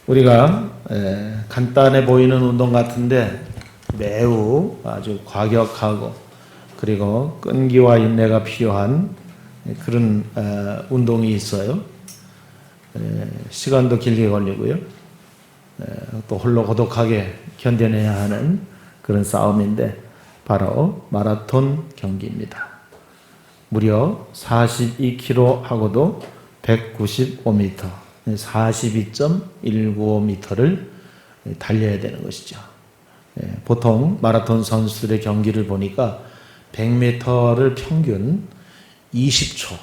우리가 간단해 보이는 운동 같은데 매우 아주 과격하고 그리고 끈기와 인내가 필요한 그런 운동이 있어요. 시간도 길게 걸리고요. 또 홀로 고독하게 견뎌내야 하는 그런 싸움인데 바로 마라톤 경기입니다. 무려 42km 하고도 195m, 42.195m를 달려야 되는 것이죠. 보통 마라톤 선수들의 경기를 보니까 100m를 평균 20초에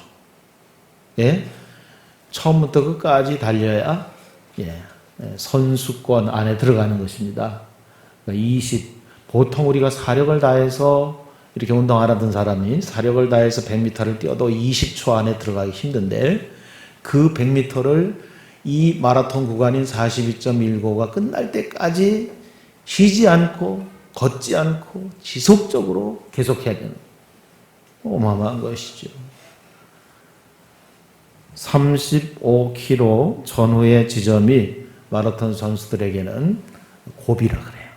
처음부터 끝까지 달려야 선수권 안에 들어가는 것입니다. 그러니까 보통 우리가 사력을 다해서 이렇게 운동 안 하던 사람이 사력을 다해서 100m를 뛰어도 20초 안에 들어가기 힘든데 그 100m를 이 마라톤 구간인 42.195가 끝날 때까지 쉬지 않고 걷지 않고 지속적으로 계속해야 되는 어마어마한 것이죠. 35km 전후의 지점이 마라톤 선수들에게는 고비라 그래요.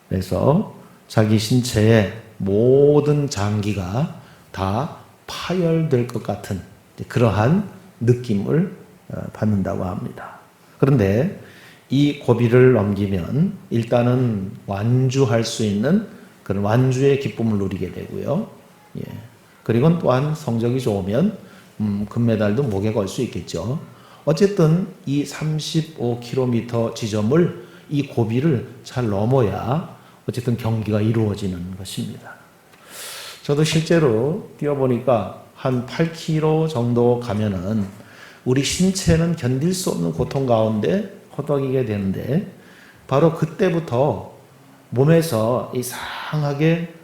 그래서 자기 신체의 모든 장기가 다 파열될 것 같은 그러한 느낌을 받는다고 합니다. 그런데 이 고비를 넘기면 일단은 완주할 수 있는 그런 완주의 기쁨을 누리게 되고요. 그리고 또한 성적이 좋으면 금메달도 목에 걸 수 있겠죠. 어쨌든 이 35km 지점을 이 고비를 잘 넘어야 어쨌든 경기가 이루어지는 것입니다. 저도 실제로 뛰어보니까 한 8km 정도 가면은 우리 신체는 견딜 수 없는 고통 가운데 허덕이게 되는데 바로 그때부터 몸에서 이상하게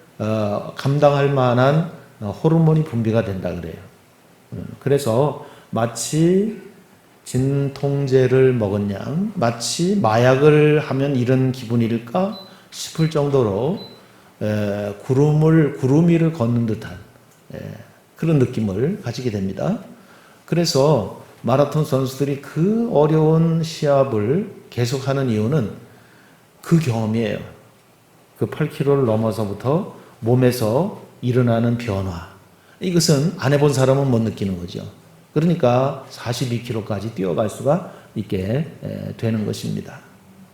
감당할 만한 호르몬이 분비가 된다 그래요. 그래서 마치 진통제를 먹은 양, 마치 마약을 하면 이런 기분일까 싶을 정도로 구름 위를 걷는 듯한 그런 느낌을 가지게 됩니다. 그래서 마라톤 선수들이 그 어려운 시합을 계속하는 이유는 그 경험이에요. 그 8km를 넘어서부터 몸에서 일어나는 변화. 이것은 안 해본 사람은 못 느끼는 거죠. 그러니까 42km까지 뛰어갈 수가 있게 되는 것입니다.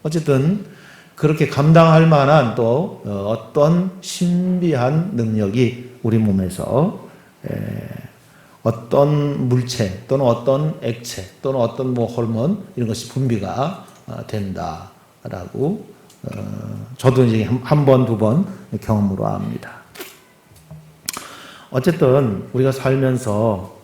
어쨌든 그렇게 감당할 만한 또 어떤 신비한 능력이 우리 몸에서 어떤 물체 또는 어떤 액체 또는 어떤 호르몬 이런 것이 분비가 된다라고 저도 이제 한 번, 두 번 경험으로 압니다. 어쨌든 우리가 살면서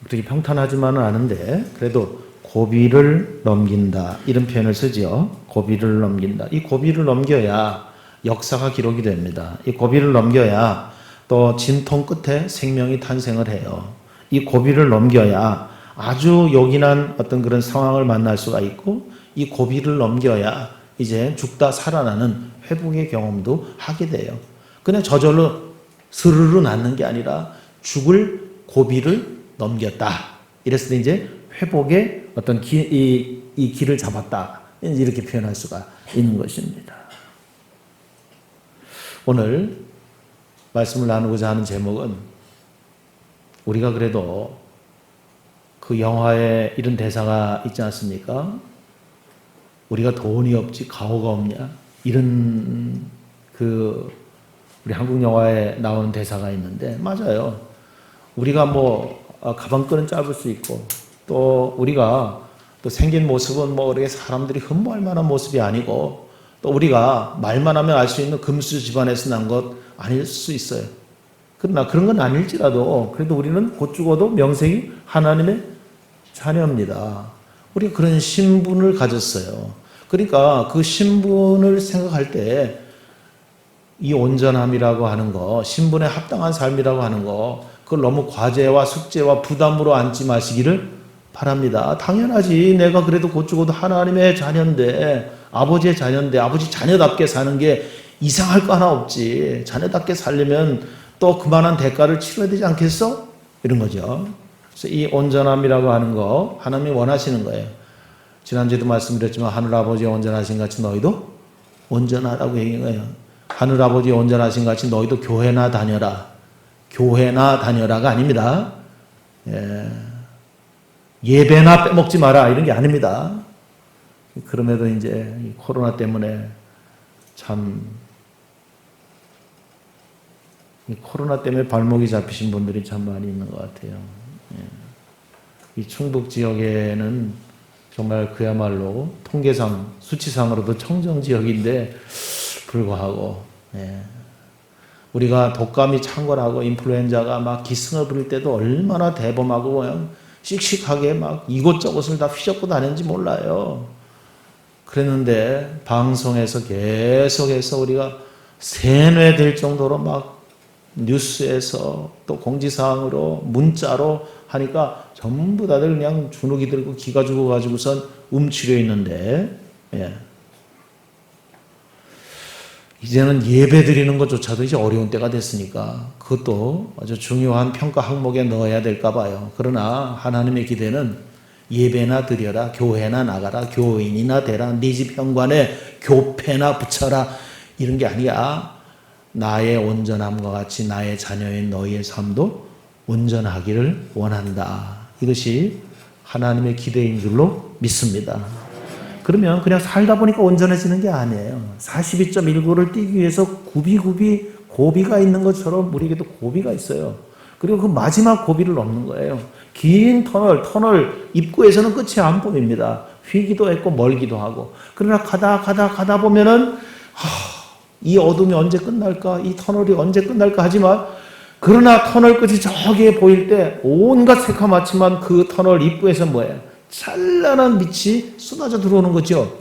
그렇게 평탄하지만은 않은데 그래도 고비를 넘긴다 이런 표현을 쓰죠. 고비를 넘긴다. 이 고비를 넘겨야 역사가 기록이 됩니다. 이 고비를 넘겨야 또 진통 끝에 생명이 탄생을 해요. 이 고비를 넘겨야 아주 요긴한 어떤 그런 상황을 만날 수가 있고 이 고비를 넘겨야 이제 죽다 살아나는 회복의 경험도 하게 돼요. 그냥 저절로 스르르 낫는 게 아니라 죽을 고비를 넘겼다. 이랬을 때 이제 회복의 어떤 이 길을 잡았다. 이렇게 표현할 수가 있는 것입니다. 오늘 말씀을 나누고자 하는 제목은 우리가 그래도 그 영화에 이런 대사가 있지 않습니까? 우리가 돈이 없지 가오가 없냐? 이런 우리 한국 영화에 나오는 대사가 있는데 맞아요. 우리가 가방끈은 짧을 수 있고 또 우리가 또 생긴 모습은 그렇게 사람들이 흠모할 만한 모습이 아니고 또 우리가 말만 하면 알 수 있는 금수 집안에서 난 것 아닐 수 있어요. 그러나 그런 건 아닐지라도 그래도 우리는 곧 죽어도 명색이 하나님의 자녀입니다. 우리가 그런 신분을 가졌어요. 그러니까 그 신분을 생각할 때 이 온전함이라고 하는 거, 신분에 합당한 삶이라고 하는 거, 그걸 너무 과제와 숙제와 부담으로 안지 마시기를 바랍니다. 당연하지. 내가 그래도 곧 죽어도 하나님의 자녀인데, 아버지의 자녀인데, 아버지 자녀답게 사는 게 이상할 거 하나 없지. 자녀답게 살려면 또 그만한 대가를 치러야 되지 않겠어? 이런 거죠. 그래서 이 온전함이라고 하는 거, 하나님이 원하시는 거예요. 지난주에도 말씀드렸지만 하늘아버지가 온전하신 같이 너희도 온전하라고 얘기한 거예요. 하늘아버지 온전하신 같이 너희도 교회나 다녀라. 교회나 다녀라가 아닙니다. 예배나 빼먹지 마라 이런 게 아닙니다. 그럼에도 이제 이 코로나 때문에 참 이 코로나 때문에 발목이 잡히신 분들이 참 많이 있는 것 같아요. 이 충북 지역에는 정말 그야말로 통계상 수치상으로도 청정 지역인데 불구하고 우리가 독감이 창궐하고 인플루엔자가 막 기승을 부릴 때도 얼마나 대범하고 그냥 씩씩하게 막 이곳저곳을 다 휘젓고 다녔는지 몰라요. 그랬는데 방송에서 계속해서 우리가 세뇌될 정도로 막 뉴스에서 또 공지사항으로 문자로 하니까 전부 다들 그냥 주눅이 들고 기가 죽어가지고선 움츠려 있는데 이제는 예배 드리는 것조차도 이제 어려운 때가 됐으니까 그것도 아주 중요한 평가 항목에 넣어야 될까 봐요. 그러나 하나님의 기대는 예배나 드려라, 교회나 나가라, 교인이나 되라, 네 집 현관에 교패나 붙여라 이런 게 아니야. 나의 온전함과 같이 나의 자녀인 너희의 삶도 온전하기를 원한다. 이것이 하나님의 기대인 줄로 믿습니다. 그러면 그냥 살다 보니까 온전해지는 게 아니에요. 42.19를 뛰기 위해서 고비가 있는 것처럼 우리에게도 고비가 있어요. 그리고 그 마지막 고비를 넘는 거예요. 긴 터널 입구에서는 끝이 안 보입니다. 휘기도 했고 멀기도 하고. 그러나 가다 보면은 이 어둠이 언제 끝날까? 이 터널이 언제 끝날까? 하지만 그러나 터널 끝이 저기에 보일 때 온갖 새카맣지만 그 터널 입구에서 뭐예요? 찬란한 빛이 쏟아져 들어오는 거죠.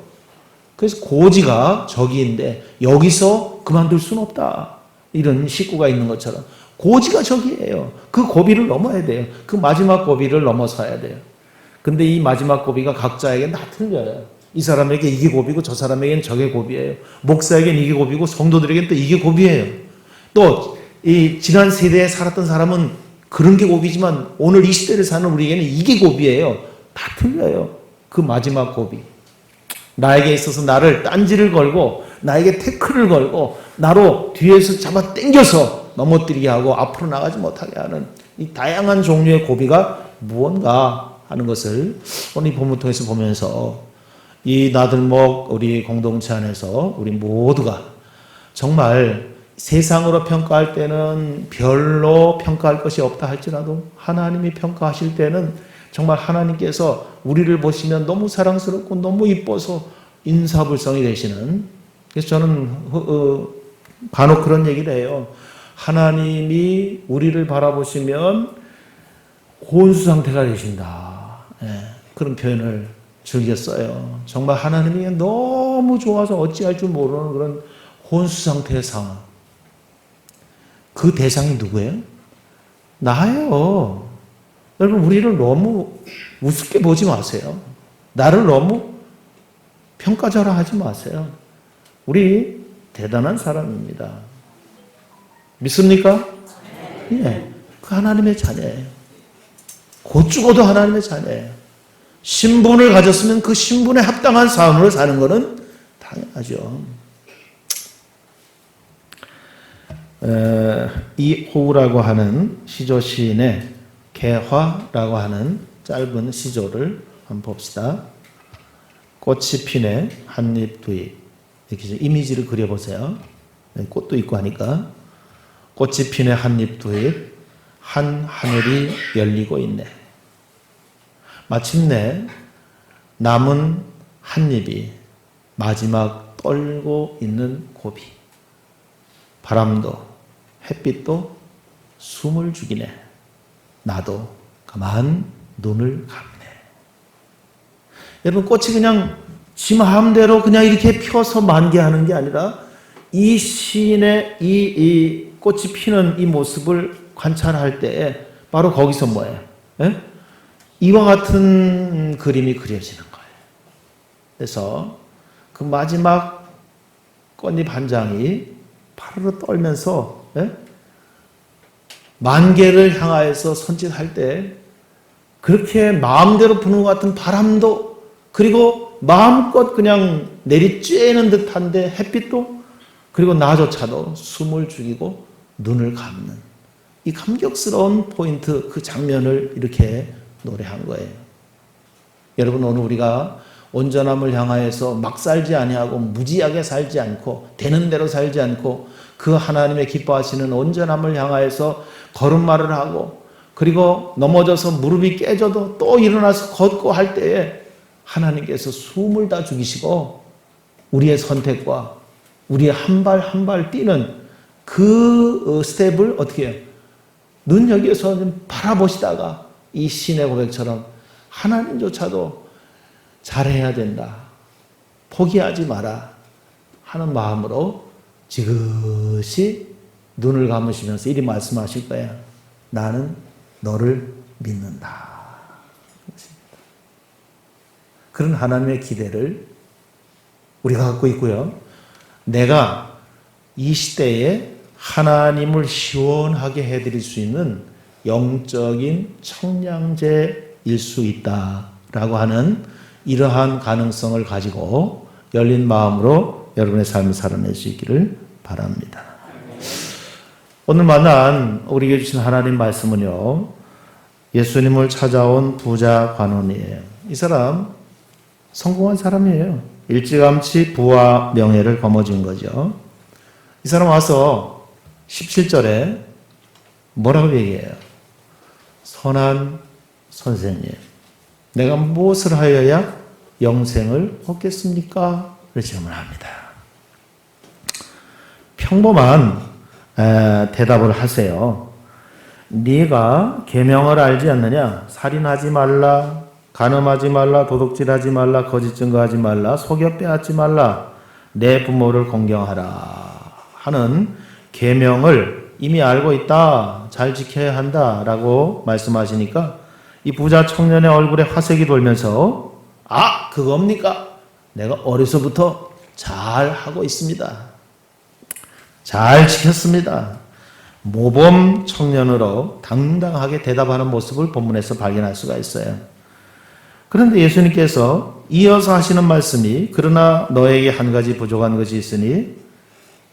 그래서 고지가 저기인데 여기서 그만둘 수는 없다. 이런 식구가 있는 것처럼 고지가 저기예요. 그 고비를 넘어야 돼요. 그 마지막 고비를 넘어서야 돼요. 근데 이 마지막 고비가 각자에게 다 틀려요. 이 사람에게 이게 고비고 저 사람에게는 저게 고비예요. 목사에게는 이게 고비고 성도들에게는 또 이게 고비예요. 또 이 지난 세대에 살았던 사람은 그런 게 고비지만 오늘 이 시대를 사는 우리에게는 이게 고비예요. 다 틀려요. 그 마지막 고비. 나에게 있어서 나를 딴지를 걸고 나에게 태클을 걸고 나로 뒤에서 잡아 당겨서 넘어뜨리게 하고 앞으로 나가지 못하게 하는 이 다양한 종류의 고비가 무언가 하는 것을 오늘 이 본문 통해서 보면서 이 나들목 우리 공동체 안에서 우리 모두가 정말 세상으로 평가할 때는 별로 평가할 것이 없다 할지라도 하나님이 평가하실 때는 정말 하나님께서 우리를 보시면 너무 사랑스럽고 너무 이뻐서 인사불성이 되시는. 그래서 저는 간혹 그런 얘기를 해요. 하나님이 우리를 바라보시면 혼수 상태가 되신다. 그런 표현을 즐겨 써요. 정말 하나님이 너무 좋아서 어찌할 줄 모르는 그런 혼수 상태의 상황. 그 대상이 누구예요? 나예요. 여러분 우리를 너무 우습게 보지 마세요. 나를 너무 평가절하하지 마세요. 우리 대단한 사람입니다. 믿습니까? 예, 그 하나님의 자녀예요. 곧 죽어도 하나님의 자녀예요. 신분을 가졌으면 그 신분에 합당한 삶을 사는 것은 당연하죠. 이호우라고 하는 시조 시인의 개화라고 하는 짧은 시조를 한번 봅시다. 꽃이 피네 한입 두입. 이렇게 이미지를 그려보세요. 꽃도 있고 하니까. 꽃이 피네 한입 두입. 한 하늘이 열리고 있네. 마침내 남은 한 입이 마지막 떨고 있는 고비. 바람도 햇빛도 숨을 죽이네. 나도 가만 눈을 감네. 여러분 꽃이 그냥 지 마음대로 그냥 이렇게 펴서 만개하는 게 아니라 이 시인의 이 꽃이 피는 이 모습을 관찰할 때 바로 거기서 뭐예요? 예? 이와 같은 그림이 그려지는 거예요. 그래서 그 마지막 꽃잎 한 장이 파르르 떨면서 만개를 향하여서 손짓할 때 그렇게 마음대로 부는 것 같은 바람도 그리고 마음껏 그냥 내리쬐는 듯한데 햇빛도 그리고 나조차도 숨을 죽이고 눈을 감는 이 감격스러운 포인트 그 장면을 이렇게 노래한 거예요. 여러분 오늘 우리가 온전함을 향하여서 막 살지 아니하고 무지하게 살지 않고 되는 대로 살지 않고 그 하나님의 기뻐하시는 온전함을 향하여서 걸음마를 하고 그리고 넘어져서 무릎이 깨져도 또 일어나서 걷고 할 때에 하나님께서 숨을 다 죽이시고 우리의 선택과 우리의 한 발 한 발 뛰는 그 스텝을 어떻게 해요? 눈여겨서 좀 바라보시다가 이 신의 고백처럼 하나님조차도 잘해야 된다. 포기하지 마라. 하는 마음으로 지그시 눈을 감으시면서 이리 말씀하실 거야. 나는 너를 믿는다. 그런 하나님의 기대를 우리가 갖고 있고요. 내가 이 시대에 하나님을 시원하게 해드릴 수 있는 영적인 청량제일 수 있다라고 하는 이러한 가능성을 가지고 열린 마음으로 여러분의 삶을 살아낼 수 있기를 바랍니다. 오늘 만난 우리에게 주신 하나님 말씀은요. 예수님을 찾아온 부자 관원이에요. 이 사람 성공한 사람이에요. 일찌감치 부와 명예를 거머쥔 거죠. 이 사람 와서 17절에 뭐라고 얘기해요? 선한 선생님, 내가 무엇을 하여야 영생을 얻겠습니까? 그렇게 질문합니다. 평범한 대답을 하세요. 네가 계명을 알지 않느냐? 살인하지 말라, 간음하지 말라, 도둑질하지 말라, 거짓 증거하지 말라, 속여 빼앗지 말라, 내 부모를 공경하라 하는 계명을 이미 알고 있다. 잘 지켜야 한다라고 말씀하시니까 이 부자 청년의 얼굴에 화색이 돌면서 아, 그겁니까? 내가 어려서부터 잘 하고 있습니다. 잘 지켰습니다. 모범 청년으로 당당하게 대답하는 모습을 본문에서 발견할 수가 있어요. 그런데 예수님께서 이어서 하시는 말씀이 그러나 너에게 한 가지 부족한 것이 있으니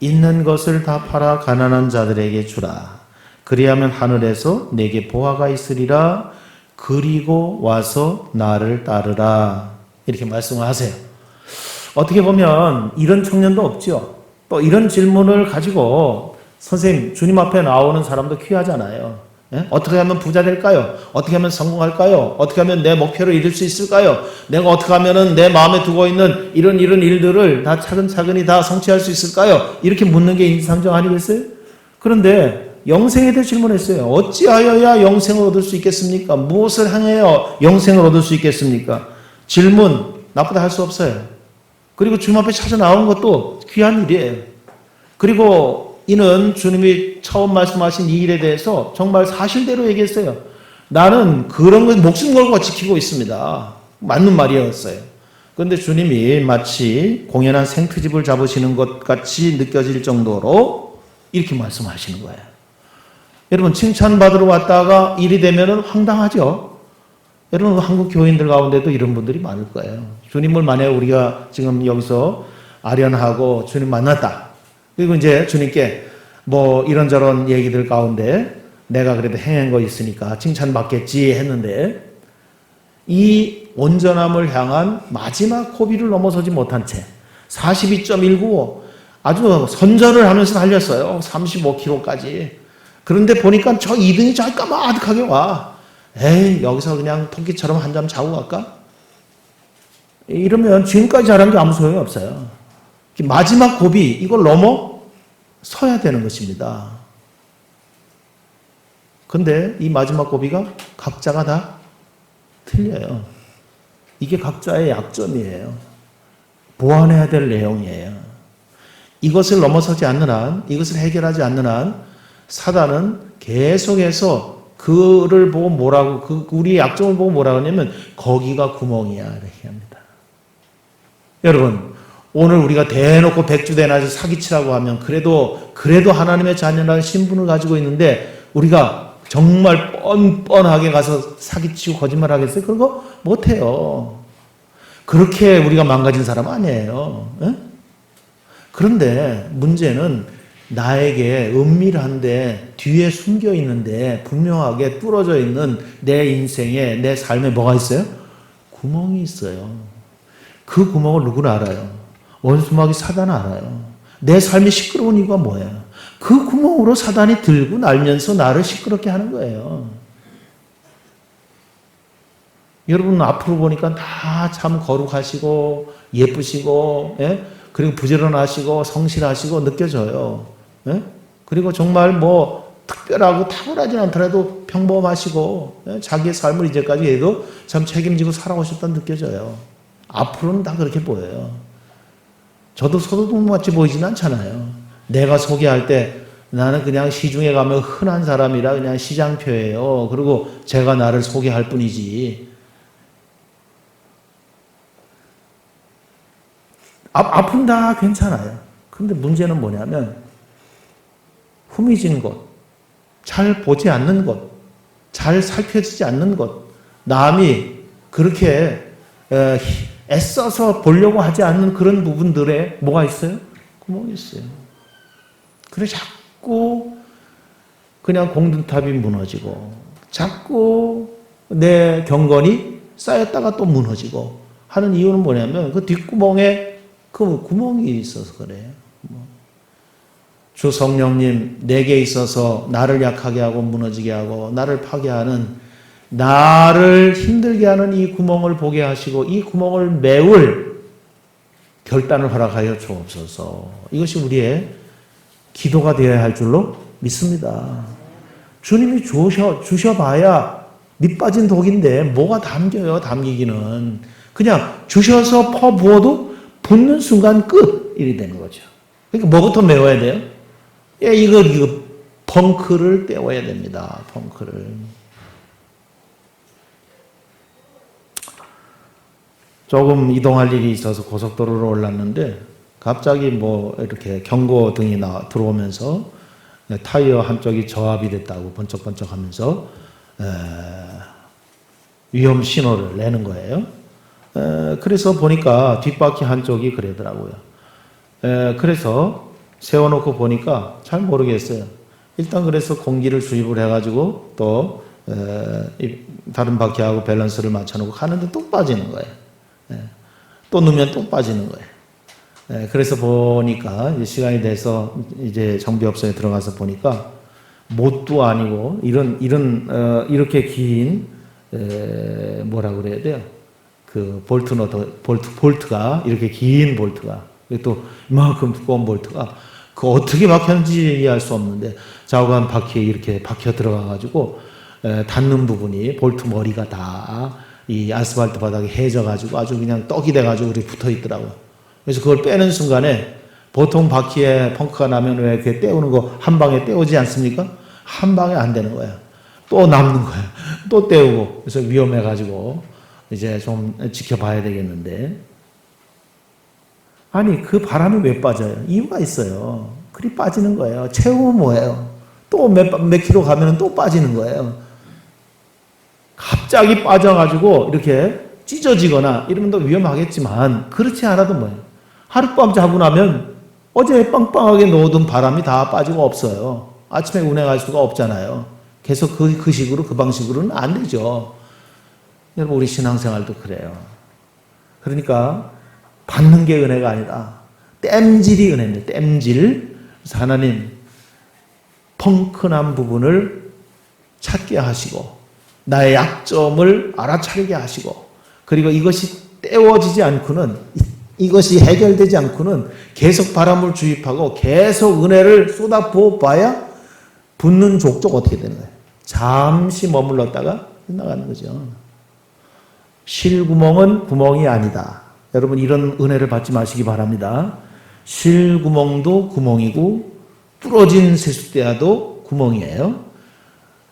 있는 것을 다 팔아 가난한 자들에게 주라. 그리하면 하늘에서 내게 보화가 있으리라. 그리고 와서 나를 따르라. 이렇게 말씀을 하세요. 어떻게 보면 이런 청년도 없죠. 또 이런 질문을 가지고 선생님 주님 앞에 나오는 사람도 귀하잖아요. 예? 어떻게 하면 부자 될까요? 어떻게 하면 성공할까요? 어떻게 하면 내 목표를 이룰 수 있을까요? 내가 어떻게 하면 내 마음에 두고 있는 이런 일들을 다 차근차근히 다 성취할 수 있을까요? 이렇게 묻는 게 인지상정 아니겠어요? 그런데 영생에 대해 질문했어요. 어찌하여야 영생을 얻을 수 있겠습니까? 무엇을 향하여 영생을 얻을 수 있겠습니까? 질문 나쁘다 할 수 없어요. 그리고 주님 앞에 찾아 나온 것도 귀한 일이에요. 그리고 이는 주님이 처음 말씀하신 이 일에 대해서 정말 사실대로 얘기했어요. 나는 그런 걸 목숨 걸고 지키고 있습니다. 맞는 말이었어요. 그런데 주님이 마치 공연한 생트집을 잡으시는 것 같이 느껴질 정도로 이렇게 말씀하시는 거예요. 여러분 칭찬받으러 왔다가 일이 되면 황당하죠. 여러분 한국 교인들 가운데도 이런 분들이 많을 거예요. 주님을 만약에 우리가 지금 여기서 아련하고 주님 만났다. 그리고 이제 주님께 뭐 이런저런 얘기들 가운데 내가 그래도 행한 거 있으니까 칭찬받겠지 했는데 이 온전함을 향한 마지막 고비를 넘어서지 못한 채 42.195 아주 선전을 하면서 달렸어요. 35km까지. 그런데 보니까 저 2등이 저 까마득하게 와. 에이 여기서 그냥 토끼처럼 한 잠 자고 갈까? 이러면 지금까지 잘한 게 아무 소용이 없어요. 마지막 고비 이걸 넘어 서야 되는 것입니다. 근데 이 마지막 고비가 각자가 다 틀려요. 이게 각자의 약점이에요. 보완해야 될 내용이에요. 이것을 넘어서지 않는 한, 이것을 해결하지 않는 한 사단은 계속해서 그를 보고 뭐라고, 우리의 약점을 보고 뭐라고 하냐면 거기가 구멍이야 이렇게 합니다. 여러분 오늘 우리가 대놓고 백주대낮에 사기치라고 하면 그래도 하나님의 자녀라는 신분을 가지고 있는데 우리가 정말 뻔뻔하게 가서 사기치고 거짓말 하겠어요? 그런 거 못해요. 그렇게 우리가 망가진 사람 아니에요. 에? 그런데 문제는 나에게 은밀한데 뒤에 숨겨 있는데 분명하게 뚫어져 있는 내 인생에 내 삶에 뭐가 있어요? 구멍이 있어요. 그 구멍을 누구나 알아요? 원수마귀 사단 알아요. 내 삶이 시끄러운 이유가 뭐예요? 그 구멍으로 사단이 들고 날면서 나를 시끄럽게 하는 거예요. 여러분 앞으로 보니까 다 참 거룩하시고 예쁘시고 예? 그리고 부지런하시고 성실하시고 느껴져요. 예? 그리고 정말 뭐 특별하고 탁월하진 않더라도 평범하시고 예? 자기의 삶을 이제까지 해도 참 책임지고 살아오셨다 느껴져요. 앞으로는 다 그렇게 보여요. 저도 소도둑같이 보이진 않잖아요. 내가 소개할 때 나는 그냥 시중에 가면 흔한 사람이라 그냥 시장표예요. 그리고 제가 나를 소개할 뿐이지. 앞은 다 괜찮아요. 그런데 문제는 뭐냐면 후미진 곳, 잘 보지 않는 곳, 잘 살펴지지 않는 곳, 남이 그렇게 애써서 보려고 하지 않는 그런 부분들에 뭐가 있어요? 구멍이 있어요. 그래서 자꾸 그냥 공든탑이 무너지고 자꾸 내 경건이 쌓였다가 또 무너지고 하는 이유는 뭐냐면 그 뒷구멍에 그 구멍이 있어서 그래요. 주 성령님 내게 있어서 나를 약하게 하고 무너지게 하고 나를 파괴하는 나를 힘들게 하는 이 구멍을 보게 하시고 이 구멍을 메울 결단을 허락하여 주옵소서. 이것이 우리의 기도가 되어야 할 줄로 믿습니다. 주님이 주셔봐야 밑 빠진 독인데 뭐가 담겨요? 담기기는. 그냥 주셔서 퍼부어도 붓는 순간 끝! 일이 되는 거죠. 그러니까 뭐부터 메워야 돼요? 예, 이거 펑크를 떼워야 됩니다. 펑크를. 조금 이동할 일이 있어서 고속도로로 올랐는데 갑자기 뭐 이렇게 경고등이 들어오면서 타이어 한쪽이 저압이 됐다고 번쩍번쩍 하면서 위험 신호를 내는 거예요. 그래서 보니까 뒷바퀴 한쪽이 그러더라고요. 그래서 세워놓고 보니까 잘 모르겠어요. 일단 그래서 공기를 주입을 해가지고 또 다른 바퀴하고 밸런스를 맞춰놓고 가는데 또 빠지는 거예요. 또 넣으면 또 빠지는 거예요. 그래서 보니까 이제 시간이 돼서 이제 정비업소에 들어가서 보니까 못도 아니고 이렇게 긴 뭐라 그래야 돼요? 그 볼트가 이렇게 긴 볼트가 또 이만큼 두꺼운 볼트가 그 어떻게 박혔는지 이해할 수 없는데 좌우간 바퀴에 이렇게 박혀 들어가가지고 닿는 부분이 볼트 머리가 다 이 아스팔트 바닥에 해져가지고 아주 그냥 떡이 돼가지고 이렇게 붙어 있더라고요. 그래서 그걸 빼는 순간에 보통 바퀴에 펑크가 나면 왜 이렇게 떼우는 거 한 방에 떼우지 않습니까? 한 방에 안 되는 거예요. 또 남는 거예요. 또 떼우고. 그래서 위험해가지고 이제 좀 지켜봐야 되겠는데. 아니, 그 바람이 왜 빠져요? 이유가 있어요. 그리 빠지는 거예요. 채우면 뭐예요? 또 몇 킬로 가면 또 빠지는 거예요. 갑자기 빠져가지고 이렇게 찢어지거나 이러면 더 위험하겠지만 그렇지 않아도 뭐예요? 하룻밤 자고 나면 어제 빵빵하게 넣어둔 바람이 다 빠지고 없어요. 아침에 운행할 수가 없잖아요. 계속 그 식으로 그 방식으로는 안 되죠. 여러분 우리 신앙생활도 그래요. 그러니까 받는 게 은혜가 아니라 땜질이 은혜입니다. 땜질. 그래서 하나님 펑크난 부분을 찾게 하시고 나의 약점을 알아차리게 하시고 그리고 이것이 떼워지지 않고는 이것이 해결되지 않고는 계속 바람을 주입하고 계속 은혜를 쏟아부어 봐야 붙는 족족 어떻게 되는 거예요? 잠시 머물렀다가 나가는 거죠. 실구멍은 구멍이 아니다. 여러분 이런 은혜를 받지 마시기 바랍니다. 실구멍도 구멍이고 부러진 세숫대야도 구멍이에요.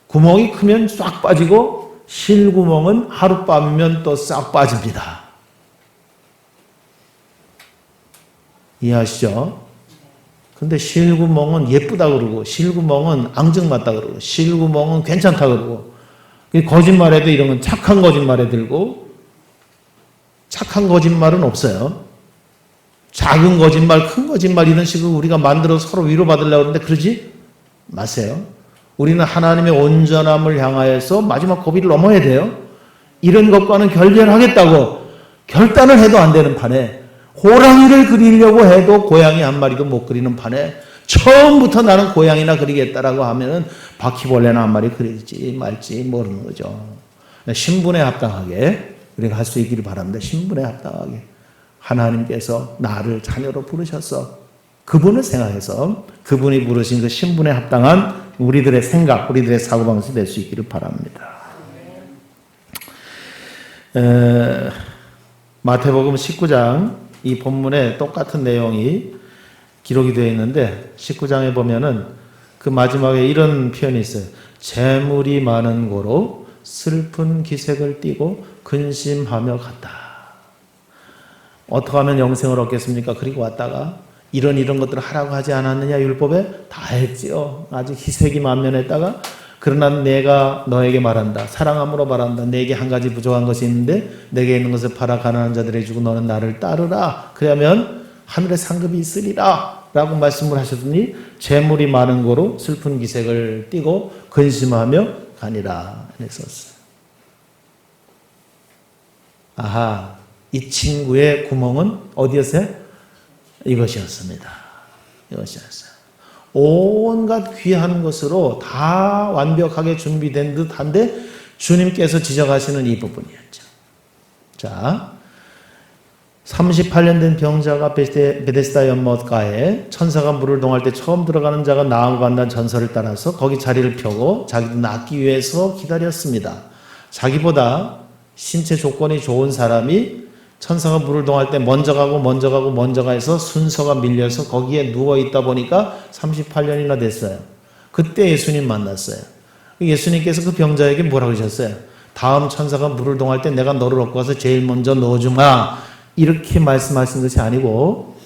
구멍이 크면 싹 빠지고 실구멍은 하룻밤이면 또 싹 빠집니다. 이해하시죠? 근데 실구멍은 예쁘다 그러고 실구멍은 앙증맞다 그러고 실구멍은 괜찮다 그러고 거짓말해도 이런 건 착한 거짓말에 들고 착한 거짓말은 없어요. 작은 거짓말, 큰 거짓말 이런 식으로 우리가 만들어서 서로 위로받으려고 하는데 그러지 마세요. 우리는 하나님의 온전함을 향하여서 마지막 고비를 넘어야 돼요. 이런 것과는 결별하겠다고 결단을 해도 안 되는 판에, 호랑이를 그리려고 해도 고양이 한 마리도 못 그리는 판에, 처음부터 나는 고양이나 그리겠다라고 하면은 바퀴벌레나 한 마리 그릴지 말지 모르는 거죠. 신분에 합당하게 우리가 할 수 있기를 바랍니다. 신분에 합당하게 하나님께서 나를 자녀로 부르셔서 그분을 생각해서 그분이 부르신 그 신분에 합당한 우리들의 생각, 우리들의 사고방식이 될 수 있기를 바랍니다. 마태복음 19장 이 본문에 똑같은 내용이 기록이 되어 있는데 19장에 보면은 그 마지막에 이런 표현이 있어요. 재물이 많은 고로 슬픈 기색을 띠고 근심하며 갔다. 어떻게 하면 영생을 얻겠습니까? 그리고 왔다가 이런 것들을 하라고 하지 않았느냐 율법에? 다 했지요. 아직 희색이 만면했다가 그러나 내가 너에게 말한다. 사랑함으로 말한다. 내게 한 가지 부족한 것이 있는데 내게 있는 것을 팔아 가난한 자들에게 주고 너는 나를 따르라. 그러면 하늘에 상급이 있으리라 라고 말씀을 하셨더니 재물이 많은 고로 슬픈 기색을 띠고 근심하며 가니라 했었어요. 아하, 이 친구의 구멍은 어디였어요? 이것이었습니다. 이것이었어요. 온갖 귀한 것으로 다 완벽하게 준비된 듯한데 주님께서 지적하시는 이 부분이었죠. 자, 38년 된 병자가 베데스다 연못가에 천사가 물을 동할 때 처음 들어가는 자가 나아가고 간다는 전설을 따라서 거기 자리를 펴고 자기도 낫기 위해서 기다렸습니다. 자기보다 신체 조건이 좋은 사람이 천사가 물을 동할 때 먼저 가고 해서 순서가 밀려서 거기에 누워 있다 보니까 38년이나 됐어요. 그때 예수님 만났어요. 예수님께서 그 병자에게 뭐라고 하셨어요? 다음 천사가 물을 동할 때 내가 너를 얻고 와서 제일 먼저 넣어주마. 이렇게 말씀하신 것이 아니고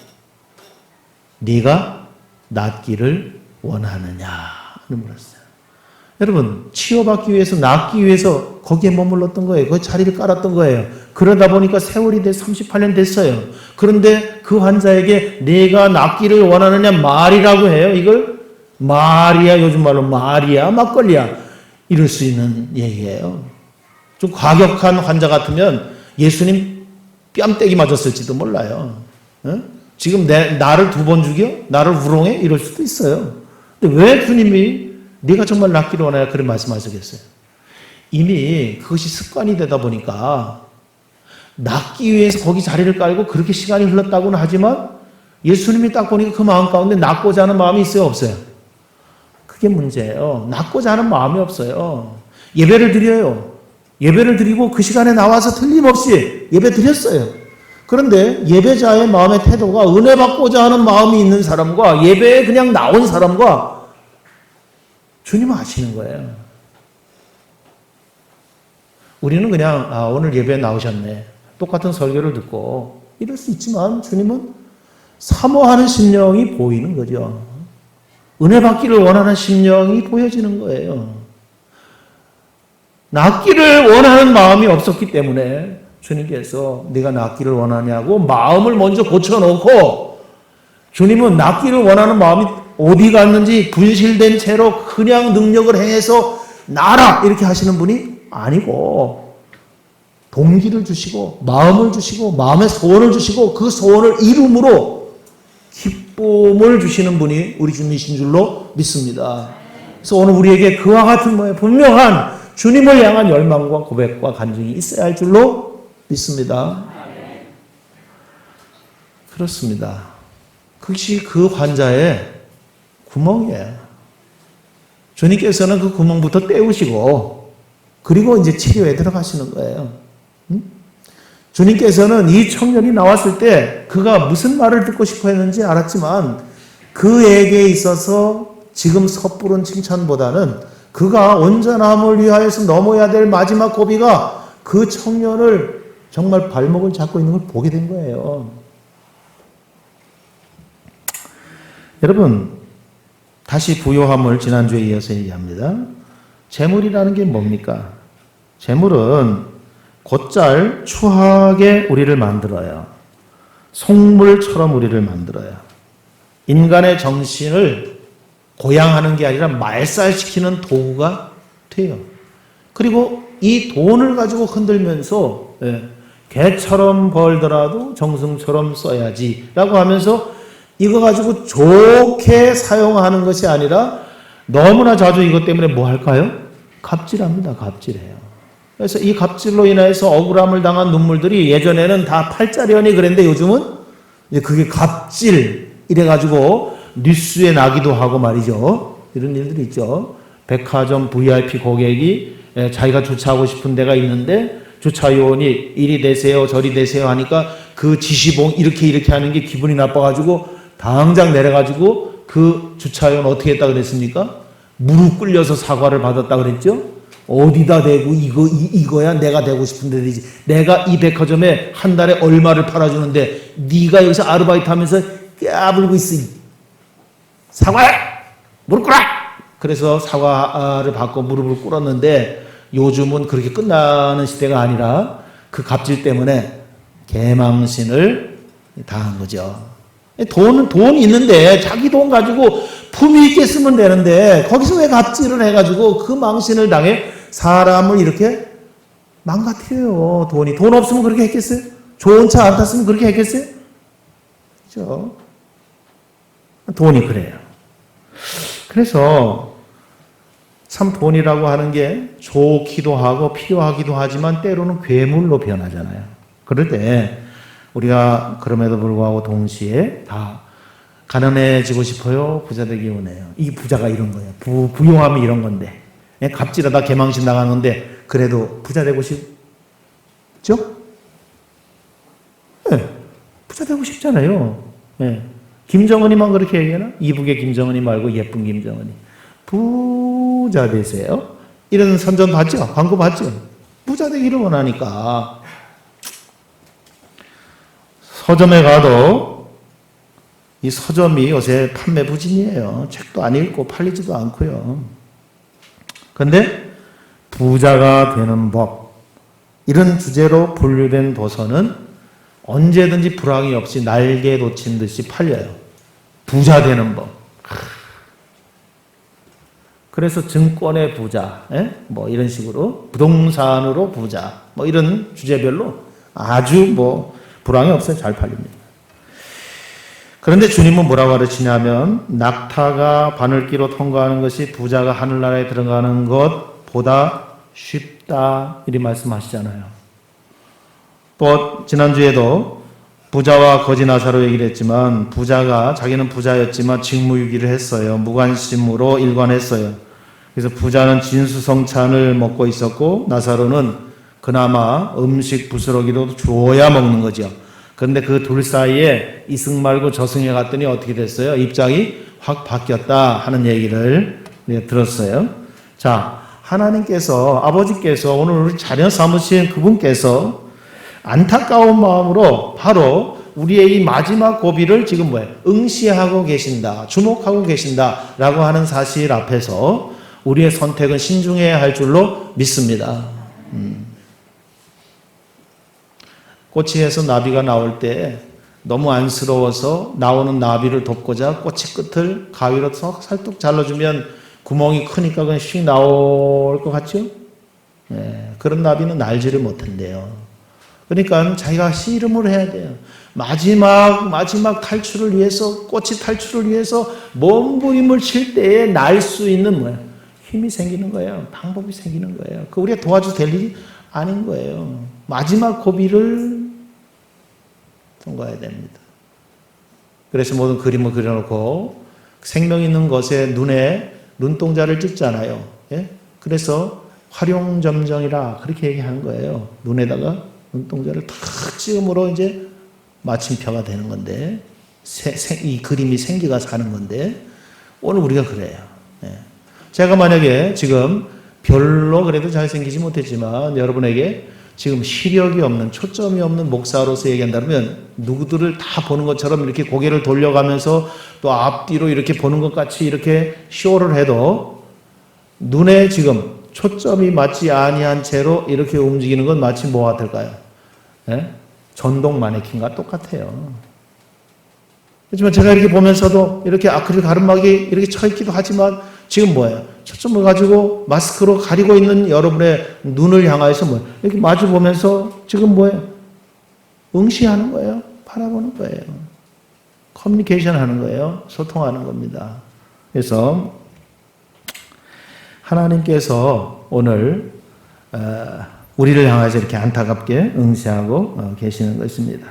네가 낫기를 원하느냐 물었어요. 여러분, 치유받기 위해서 낫기 위해서 거기에 머물렀던 거예요. 그 자리를 깔았던 거예요. 그러다 보니까 세월이 38년 됐어요. 그런데 그 환자에게 내가 낫기를 원하느냐 말이라고 해요. 이걸 말이야, 요즘 말로 말이야, 막걸리야 이럴 수 있는 얘기예요. 좀 과격한 환자 같으면 예수님 뺨때기 맞았을지도 몰라요. 지금 나를 2번 죽여? 나를 우롱해? 이럴 수도 있어요. 근데 왜 주님이 네가 정말 낫기를 원하냐 그런 말씀하시겠어요? 이미 그것이 습관이 되다 보니까 낫기 위해서 거기 자리를 깔고 그렇게 시간이 흘렀다고는 하지만 예수님이 딱 보니까 그 마음 가운데 낫고자 하는 마음이 있어요, 없어요? 그게 문제예요. 낫고자 하는 마음이 없어요. 예배를 드려요. 예배를 드리고 그 시간에 나와서 틀림없이 예배 드렸어요. 그런데 예배자의 마음의 태도가 은혜 받고자 하는 마음이 있는 사람과 예배에 그냥 나온 사람과 주님은 아시는 거예요. 우리는 그냥 오늘 예배에 나오셨네. 똑같은 설교를 듣고 이럴 수 있지만 주님은 사모하는 심령이 보이는 거죠. 은혜 받기를 원하는 심령이 보여지는 거예요. 낫기를 원하는 마음이 없었기 때문에 주님께서 네가 낫기를 원하냐고 마음을 먼저 고쳐놓고 주님은 낫기를 원하는 마음이 어디 갔는지 분실된 채로 그냥 능력을 행해서 나라 이렇게 하시는 분이 아니고 동기를 주시고 마음을 주시고 마음의 소원을 주시고 그 소원을 이룸으로 기쁨을 주시는 분이 우리 주님이신 줄로 믿습니다. 그래서 오늘 우리에게 그와 같은 분명한 주님을 향한 열망과 고백과 간증이 있어야 할 줄로 믿습니다. 그렇습니다. 그것이 그 환자의 구멍이에요. 주님께서는 그 구멍부터 떼우시고 그리고 이제 치료에 들어가시는 거예요. 주님께서는 이 청년이 나왔을 때 그가 무슨 말을 듣고 싶어 했는지 알았지만 그에게 있어서 지금 섣부른 칭찬보다는 그가 온전함을 위하여서 넘어야 될 마지막 고비가 그 청년을 정말 발목을 잡고 있는 걸 보게 된 거예요. 여러분, 다시 부요함을 지난주에 이어서 얘기합니다. 재물이라는 게 뭡니까? 재물은 곧잘 추하게 우리를 만들어요. 속물처럼 우리를 만들어요. 인간의 정신을 고양하는 게 아니라 말살시키는 도구가 돼요. 그리고 이 돈을 가지고 흔들면서 개처럼 벌더라도 정승처럼 써야지 라고 하면서 이거 가지고 좋게 사용하는 것이 아니라 너무나 자주 이것 때문에 뭐 할까요? 갑질합니다. 갑질해요. 그래서 이 갑질로 인해서 억울함을 당한 눈물들이 예전에는 다 8짜리언이 그랬는데 요즘은 이제 그게 갑질 이래가지고 뉴스에 나기도 하고 말이죠. 이런 일들이 있죠. 백화점 VIP 고객이 자기가 주차하고 싶은 데가 있는데 주차요원이 이리 대세요 저리 대세요 하니까 그 지시봉 이렇게 하는 게 기분이 나빠가지고 당장 내려가지고 그 주차요원 어떻게 했다 그랬습니까? 무릎 꿇려서 사과를 받았다 그랬죠? 어디다 대고 이거야 내가 대고 싶은데 되지. 내가 이 백화점에 한 달에 얼마를 팔아주는데 네가 여기서 아르바이트 하면서 까불고 있어. 사과해! 무릎 꿇어! 그래서 사과를 받고 무릎을 꿇었는데 요즘은 그렇게 끝나는 시대가 아니라 그 갑질 때문에 개망신을 당한 거죠. 돈이 있는데 자기 돈 가지고 품위 있게 쓰면 되는데 거기서 왜 갑질을 해가지고 그 망신을 당해 사람을 이렇게 망가뜨려요. 돈 없으면 그렇게 했겠어요? 좋은 차 안 탔으면 그렇게 했겠어요? 그렇죠? 돈이 그래요. 그래서 참 돈이라고 하는 게 좋기도 하고 필요하기도 하지만 때로는 괴물로 변하잖아요. 그럴 때 우리가 그럼에도 불구하고 동시에 다 가난해지고 싶어요? 부자 되기 원해요? 이 부자가 이런 거예요. 부용함이 이런 건데. 갑질하다 개망신 나가는데 그래도 부자 되고 싶죠? 네, 부자 되고 싶잖아요. 네. 김정은이만 그렇게 얘기하나? 이북의 김정은이 말고 예쁜 김정은이. 부자 되세요. 이런 선전 봤죠? 광고 봤죠? 부자 되기를 원하니까. 서점에 가도 이 서점이 요새 판매 부진이에요. 책도 안 읽고 팔리지도 않고요. 그런데 부자가 되는 법, 이런 주제로 분류된 도서는 언제든지 불황이 없이 날개 돋친 듯이 팔려요. 부자 되는 법. 그래서 증권의 부자, 뭐 이런 식으로 부동산으로 부자, 뭐 이런 주제별로 아주 불황이 없어요. 잘 팔립니다. 그런데 주님은 뭐라고 가르치냐면 낙타가 바늘기로 통과하는 것이 부자가 하늘나라에 들어가는 것보다 쉽다 이렇게 말씀하시잖아요. 또 지난주에도 부자와 거지 나사로 얘기를 했지만 부자가 자기는 부자였지만 직무유기를 했어요. 무관심으로 일관했어요. 그래서 부자는 진수성찬을 먹고 있었고 나사로는 그나마 음식 부스러기도 주어야 먹는 거죠. 그런데 그 둘 사이에 이승 말고 저승에 갔더니 어떻게 됐어요? 입장이 확 바뀌었다 하는 얘기를 들었어요. 자, 하나님께서 아버지께서 오늘 우리 자녀 삼으신 그분께서 안타까운 마음으로 바로 우리의 이 마지막 고비를 지금 응시하고 계신다, 주목하고 계신다라고 하는 사실 앞에서 우리의 선택은 신중해야 할 줄로 믿습니다. 꼬치에서 나비가 나올 때 너무 안쓰러워서 나오는 나비를 돕고자 꼬치 끝을 가위로 살짝 잘라주면 구멍이 크니까 그냥 휙 나올 것 같죠? 네, 그런 나비는 날지를 못한대요. 그러니까 자기가 씨름을 해야 돼요. 마지막 탈출을 위해서, 꼬치 탈출을 위해서 몸부림을 칠 때에 날 수 있는 힘이 생기는 거예요. 방법이 생기는 거예요. 그 우리가 도와줄 될 일이 아닌 거예요. 마지막 고비를 통과해야 됩니다. 그래서 모든 그림을 그려놓고 생명 있는 것에 눈에 눈동자를 찍잖아요. 예? 그래서 활용점정이라 그렇게 얘기하는 거예요. 눈에다가 눈동자를 탁 찍음으로 이제 마침표가 되는 건데 이 그림이 생기가 사는 건데 오늘 우리가 그래요. 예. 제가 만약에 지금 별로 그래도 잘생기지 못했지만 여러분에게 지금 시력이 없는 초점이 없는 목사로서 얘기한다면 누구들을 다 보는 것처럼 이렇게 고개를 돌려가면서 또 앞뒤로 이렇게 보는 것 같이 이렇게 쇼를 해도 눈에 지금 초점이 맞지 아니한 채로 이렇게 움직이는 건 마치 뭐 같을까요? 예? 전동 마네킹과 똑같아요. 하지만 제가 이렇게 보면서도 이렇게 아크릴 가르막이 이렇게 쳐 있기도 하지만 지금 뭐예요? 초점을 가지고 마스크로 가리고 있는 여러분의 눈을 향해서 뭐예요? 이렇게 마주 보면서 지금 뭐예요? 응시하는 거예요. 바라보는 거예요. 커뮤니케이션 하는 거예요. 소통하는 겁니다. 그래서 하나님께서 오늘 우리를 향해서 이렇게 안타깝게 응시하고 계시는 것입니다.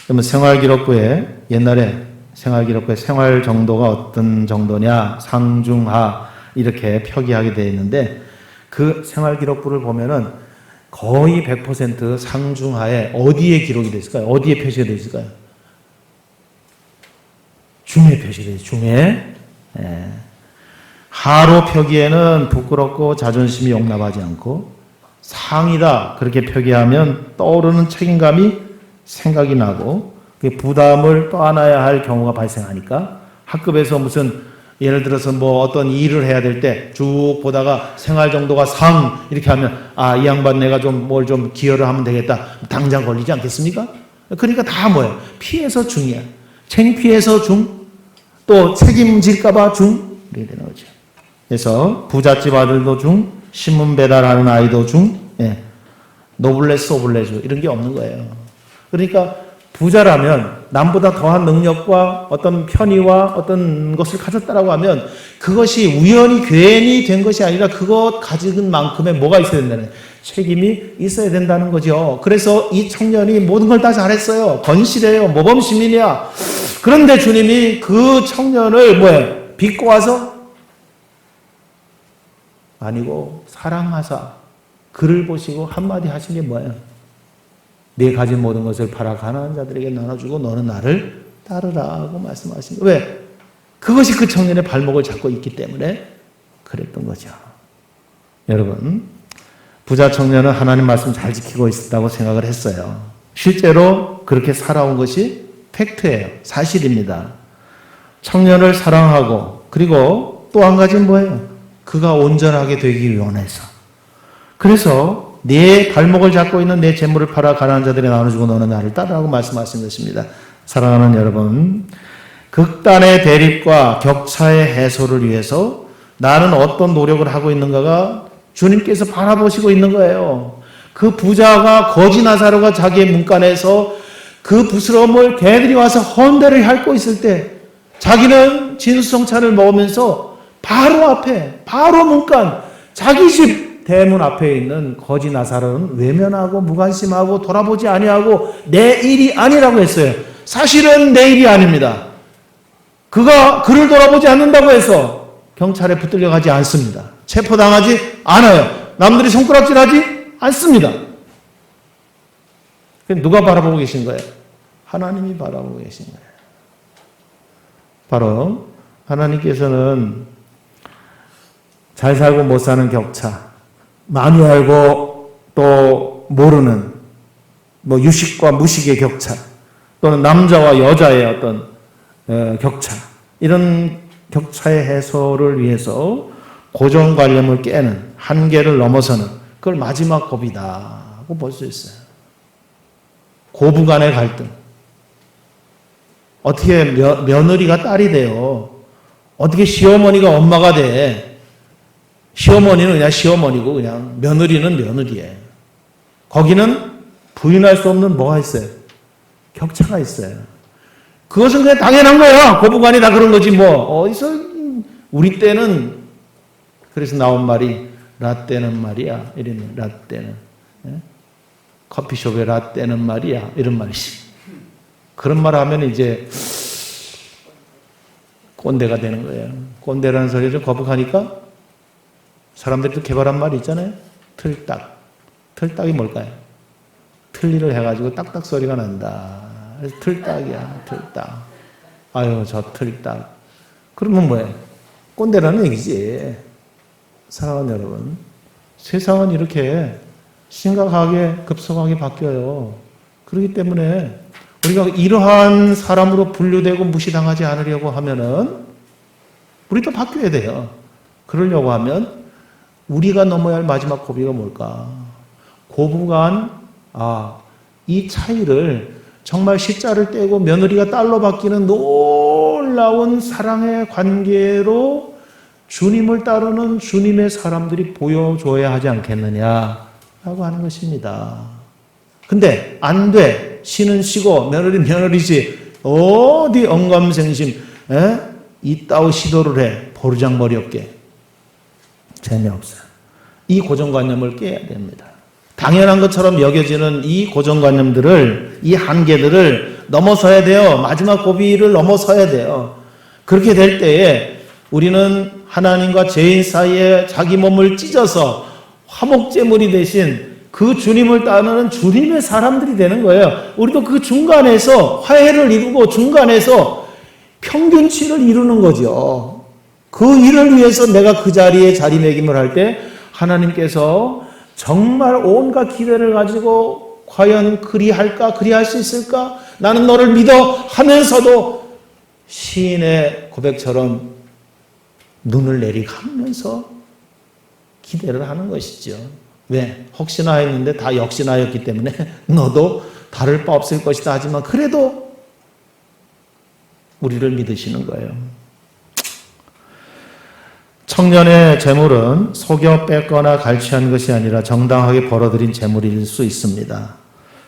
그러면 생활기록부에 옛날에 생활기록부의 생활 정도가 어떤 정도냐 상중하 이렇게 표기하게 되어 있는데 그 생활기록부를 보면은 거의 100% 상중하에 어디에 기록이 되어 있을까요? 어디에 표시가 되어 있을까요? 중에 표시되어 있어요. 중에. 예. 하로 표기에는 부끄럽고 자존심이 용납하지 않고 상이다 그렇게 표기하면 떠오르는 책임감이 생각이 나고 부담을 떠안아야 할 경우가 발생하니까 학급에서 무슨 예를 들어서 뭐 어떤 일을 해야 될 때 쭉 보다가 생활 정도가 상 이렇게 하면 이 양반 내가 좀 뭘 좀 기여를 하면 되겠다 당장 걸리지 않겠습니까? 그러니까 다 뭐예요? 피해서 중이야. 창피해서 중, 또 책임질까봐 중 이렇게 되는 거죠. 그래서 부잣집 아들도 중, 신문 배달하는 아이도 중, 노블레스 오블레주 이런 게 없는 거예요. 그러니까 부자라면 남보다 더한 능력과 어떤 편의와 어떤 것을 가졌다라고 하면 그것이 우연히 괜히 된 것이 아니라 그것 가진 만큼의 뭐가 있어야 된다는 책임이 있어야 된다는 거죠. 그래서 이 청년이 모든 걸 다 잘했어요. 건실해요. 모범시민이야. 그런데 주님이 그 청년을 뭐예요? 빚고 와서 아니고 사랑하사 그를 보시고 한마디 하신 게 뭐예요? 네 가진 모든 것을 팔아 가난한 자들에게 나눠주고 너는 나를 따르라 하고 말씀하신 거예요. 왜? 그것이 그 청년의 발목을 잡고 있기 때문에 그랬던 거죠. 여러분, 부자 청년은 하나님 말씀 잘 지키고 있었다고 생각을 했어요. 실제로 그렇게 살아온 것이 팩트예요. 사실입니다. 청년을 사랑하고 그리고 또 한 가지는 뭐예요? 그가 온전하게 되기 원해서. 그래서 내 발목을 잡고 있는 내 재물을 팔아 가난한 자들에게 나눠주고 너는 나를 따르라고 말씀하신 것입니다. 사랑하는 여러분, 극단의 대립과 격차의 해소를 위해서 나는 어떤 노력을 하고 있는가가 주님께서 바라보시고 있는 거예요. 그 부자가 거지 나사로가 자기의 문간에서 그 부스러움을 개들이 와서 헌대를 핥고 있을 때 자기는 진수성찬을 먹으면서 바로 앞에, 바로 문간, 자기 집 대문 앞에 있는 거지 나사로는 외면하고 무관심하고 돌아보지 아니하고 내 일이 아니라고 했어요. 사실은 내 일이 아닙니다. 그가 그를 돌아보지 않는다고 해서 경찰에 붙들려 가지 않습니다. 체포당하지 않아요. 남들이 손가락질하지 않습니다. 누가 바라보고 계신 거예요? 하나님이 바라보고 계신 거예요. 바로 하나님께서는 잘 살고 못 사는 격차, 많이 알고 또 모르는 뭐 유식과 무식의 격차, 또는 남자와 여자의 어떤 격차, 이런 격차의 해소를 위해서 고정관념을 깨는 한계를 넘어서는 그걸 마지막 법이다고 볼 수 있어요. 고부간의 갈등. 어떻게 며느리가 딸이 돼요? 어떻게 시어머니가 엄마가 돼? 시어머니는 그냥 시어머니고 그냥 며느리는 며느리예요. 거기는 부인할 수 없는 뭐가 있어요? 격차가 있어요. 그것은 그냥 당연한 거예요. 고부간이 다 그런 거지 뭐. 어디서 우리 때는 그래서 나온 말이 라떼는 말이야. 이런 라떼는. 커피숍에 라떼는 말이야. 이런 말이지. 그런 말 하면 이제 꼰대가 되는 거예요. 꼰대라는 소리를 좀 거북하니까 사람들이 또 개발한 말이 있잖아요. 틀딱. 틀딱이 뭘까요? 틀니를 해가지고 딱딱 소리가 난다. 그래서 틀딱이야. 틀딱. 아유 저 틀딱. 그러면 뭐예요? 꼰대라는 얘기지. 사랑하는 여러분, 세상은 이렇게 심각하게 급속하게 바뀌어요. 그렇기 때문에 우리가 이러한 사람으로 분류되고 무시당하지 않으려고 하면은 우리도 바뀌어야 돼요. 그러려고 하면 우리가 넘어야 할 마지막 고비가 뭘까? 고부간, 이 차이를 정말 십자를 떼고 며느리가 딸로 바뀌는 놀라운 사랑의 관계로 주님을 따르는 주님의 사람들이 보여줘야 하지 않겠느냐라고 하는 것입니다. 근데 안 돼. 신은 시고 며느리지. 어디 언감생심 이따위 시도를 해. 보르장머리 없게. 재미없어요. 이 고정관념을 깨야 됩니다. 당연한 것처럼 여겨지는 이 고정관념들을, 이 한계들을 넘어서야 돼요. 마지막 고비를 넘어서야 돼요. 그렇게 될 때에 우리는 하나님과 죄인 사이에 자기 몸을 찢어서 화목제물이 되신 그 주님을 따르는 주님의 사람들이 되는 거예요. 우리도 그 중간에서 화해를 이루고 중간에서 평균치를 이루는 거죠. 그 일을 위해서 내가 그 자리에 자리매김을 할 때 하나님께서 정말 온갖 기대를 가지고 과연 그리할까? 그리할 수 있을까? 나는 너를 믿어 하면서도 시인의 고백처럼 눈을 내리가면서 기대를 하는 것이죠. 왜? 혹시나 했는데 다 역시나였기 때문에 너도 다를 바 없을 것이다 하지만 그래도 우리를 믿으시는 거예요. 청년의 재물은 속여 뺏거나 갈취한 것이 아니라 정당하게 벌어들인 재물일 수 있습니다.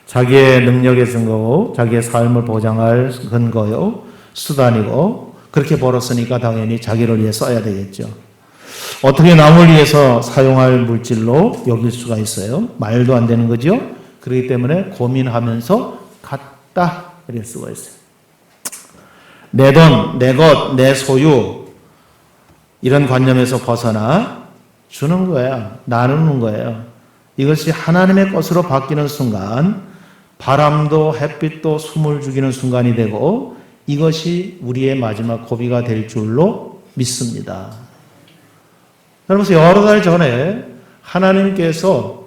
자기의 능력의 증거고 자기의 삶을 보장할 근거요, 수단이고 그렇게 벌었으니까 당연히 자기를 위해 써야 되겠죠. 어떻게 남을 위해서 사용할 물질로 여길 수가 있어요? 말도 안 되는 거죠. 그렇기 때문에 고민하면서 갖다 이럴 수가 있어요. 내 돈, 내 것, 내 소유 이런 관념에서 벗어나 주는 거야. 나누는 거예요. 이것이 하나님의 것으로 바뀌는 순간 바람도 햇빛도 숨을 죽이는 순간이 되고 이것이 우리의 마지막 고비가 될 줄로 믿습니다. 여러분, 여러 달 전에 하나님께서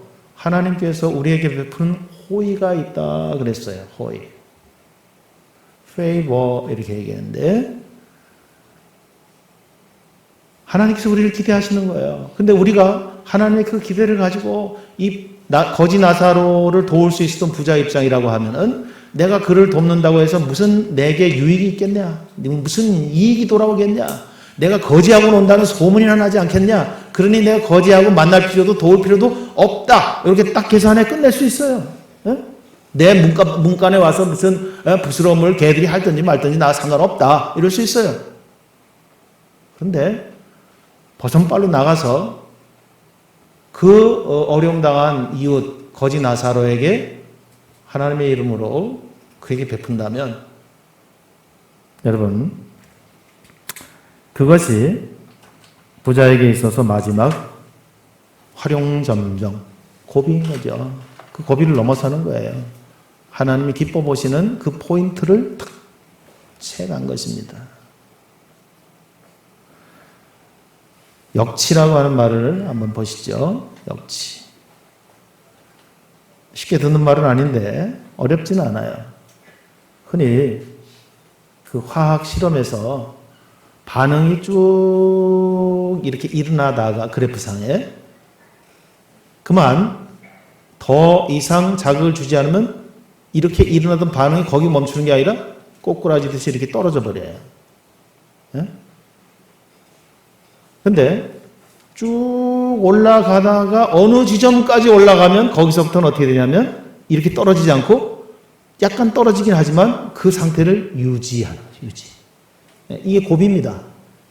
우리에게 베푸는 호의가 있다 그랬어요. 호의. favor 이렇게 얘기했는데 하나님께서 우리를 기대하시는 거예요. 근데 우리가 하나님의 그 기대를 가지고 이 거지 나사로를 도울 수 있었던 부자 입장이라고 하면은 내가 그를 돕는다고 해서 무슨 내게 유익이 있겠냐? 무슨 이익이 돌아오겠냐? 내가 거지하고 논다는 소문이나 나지 않겠냐? 그러니 내가 거지하고 만날 필요도 도울 필요도 없다. 이렇게 딱 계산해 끝낼 수 있어요. 내 문간에 와서 무슨 부스러움을 개들이 할든지 말든지 나 상관없다. 이럴 수 있어요. 그런데 버선발로 나가서 그 어려움 당한 이웃 거지 나사로에게 하나님의 이름으로 그에게 베푼다면 여러분 그것이 부자에게 있어서 마지막 활용점정 고비인 거죠. 그 고비를 넘어서는 거예요. 하나님이 기뻐 보시는 그 포인트를 탁 채간 것입니다. 역치라고 하는 말을 한번 보시죠. 역치. 쉽게 듣는 말은 아닌데 어렵지는 않아요. 흔히 그 화학 실험에서 반응이 쭉 이렇게 일어나다가 그래프상에 그만 더 이상 자극을 주지 않으면 이렇게 일어나던 반응이 거기 멈추는 게 아니라 꼬꾸라지듯이 이렇게 떨어져 버려요. 근데 쭉 올라가다가 어느 지점까지 올라가면 거기서부터는 어떻게 되냐면 이렇게 떨어지지 않고 약간 떨어지긴 하지만 그 상태를 유지하는 유지. 이게 고비입니다.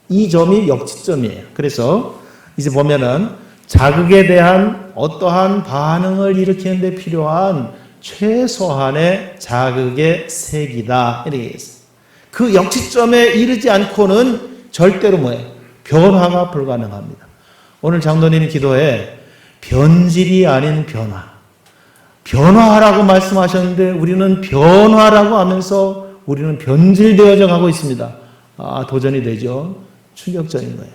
이 점이 역지점이에요. 그래서 이제 보면은 자극에 대한 어떠한 반응을 일으키는 데 필요한 최소한의 자극의 색이다. 이렇게 얘기했어요. 그 역지점에 이르지 않고는 절대로 뭐예요? 변화가 불가능합니다. 오늘 장로님 기도에 변질이 아닌 변화. 변화하라고 말씀하셨는데 우리는 변화라고 하면서 우리는 변질되어져 가고 있습니다. 도전이 되죠. 충격적인 거예요.